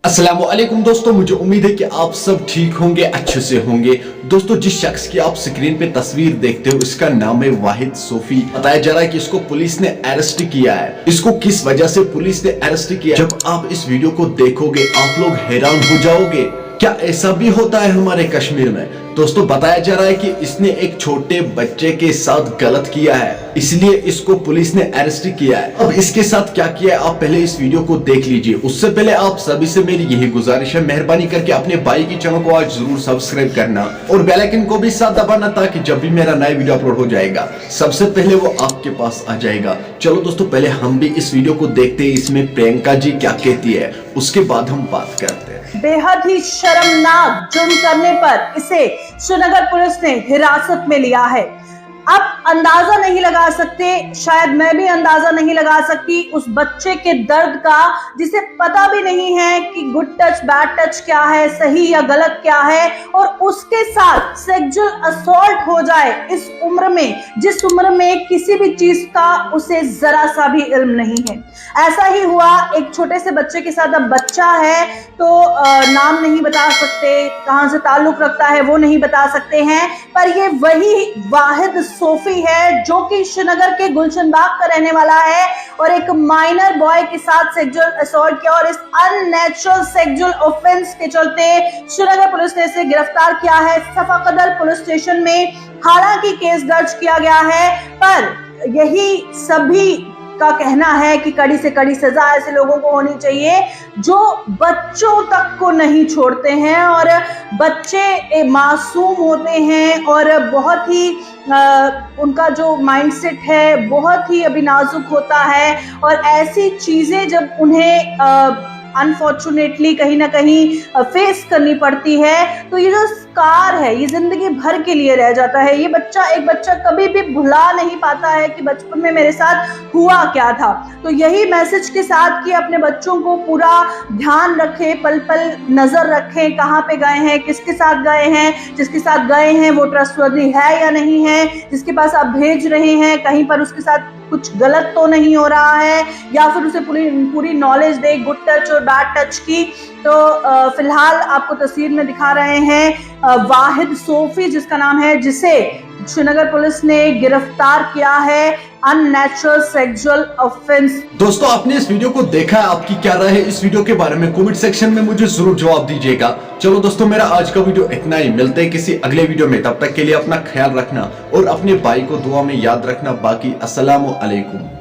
अस्सलाम वालेकुम दोस्तों, मुझे उम्मीद है कि आप सब ठीक होंगे, अच्छे से होंगे। दोस्तों, जिस शख्स की आप स्क्रीन पे तस्वीर देखते हो इसका नाम है वाहिद सोफी। बताया जा रहा है कि इसको पुलिस ने अरेस्ट किया है। इसको किस वजह से पुलिस ने अरेस्ट किया, जब आप इस वीडियो को देखोगे आप लोग हैरान हो जाओगे। क्या ऐसा भी होता है हमारे कश्मीर में? दोस्तों, बताया जा रहा है कि इसने एक छोटे बच्चे के साथ गलत किया है, इसलिए इसको पुलिस ने अरेस्ट किया है। अब इसके साथ क्या किया है आप पहले इस वीडियो को देख लीजिए। उससे पहले आप सभी से मेरी यही गुजारिश है, मेहरबानी करके अपने भाई की चैनल को आज जरूर सब्सक्राइब करना और बेल आइकन को भी साथ दबाना, ताकि जब भी मेरा नया वीडियो अपलोड हो जाएगा सबसे पहले वो आपके पास आ जाएगा। चलो दोस्तों, पहले हम भी इस वीडियो को देखते हैं, इसमें प्रियंका जी क्या कहती है, उसके बाद हम बात करते हैं। बेहद ही शर्मनाक जुर्म करने पर इसे श्रीनगर पुलिस ने हिरासत में लिया है। अब अंदाजा नहीं लगा सकते, शायद मैं भी अंदाजा नहीं लगा सकती उस बच्चे के दर्द का, जिसे पता भी नहीं है कि गुड टच बैड टच क्या है, सही या गलत क्या है, और उसके साथ सेक्सुअल असॉल्ट हो जाए इस उम्र में, जिस उम्र में किसी भी चीज का उसे जरा सा भी इल्म नहीं है। ऐसा ही हुआ एक छोटे से बच्चे के साथ। अब बच्चा है तो नाम नहीं बता सकते, कहां से ताल्लुक रखता है वो नहीं बता सकते हैं, पर ये वही वाहिद सोफी है जो कि श्रीनगर के गुलशन बाग का रहने वाला है और एक माइनर बॉय के साथ सेक्सुअल असॉल्ट किया, और इस अननेचुरल सेक्सुअल ऑफेंस के चलते श्रीनगर पुलिस ने इसे गिरफ्तार किया है सफाकदर पुलिस स्टेशन में। हालांकि केस दर्ज किया गया है, पर यही सभी का कहना है कि कड़ी से कड़ी सजा ऐसे लोगों को होनी चाहिए जो बच्चों तक को नहीं छोड़ते हैं, और बच्चे मासूम होते हैं और बहुत ही उनका जो माइंडसेट है बहुत ही अभी नाजुक होता है, और ऐसी चीजें जब उन्हें अनफॉर्चुनेटली कहीं ना कहीं फेस करनी पड़ती है, तो ये जो स्कार है ये जिंदगी भर के लिए रह जाता है। ये एक बच्चा कभी भी भुला नहीं पाता है कि बचपन में मेरे साथ हुआ क्या था। तो यही मैसेज के साथ कि अपने बच्चों को पूरा ध्यान रखें, पल पल नजर रखें, कहाँ पे गए हैं, किसके साथ गए हैं, जिसके साथ गए हैं वो ट्रस्टवर्दी है या नहीं है, जिसके पास आप भेज रहे हैं कहीं पर उसके साथ कुछ गलत तो नहीं हो रहा है, या फिर उसे पूरी नॉलेज दे गुड टच और बैड टच की। तो फिलहाल आपको तस्वीर में दिखा रहे हैं वाहिद सोफी जिसका नाम है, जिसे श्रीनगर पुलिस ने गिरफ्तार किया है अननेचुरल सेक्सुअल ऑफेंस। दोस्तों, आपने इस वीडियो को देखा है, आपकी क्या राय है इस वीडियो के बारे में कमेंट सेक्शन में मुझे जरूर जवाब दीजिएगा। चलो दोस्तों, मेरा आज का वीडियो इतना ही, मिलते हैं किसी अगले वीडियो में। तब तक के लिए अपना ख्याल रखना और अपने भाई को दुआ में याद रखना। बाकी अस्सलामु अलैकुम।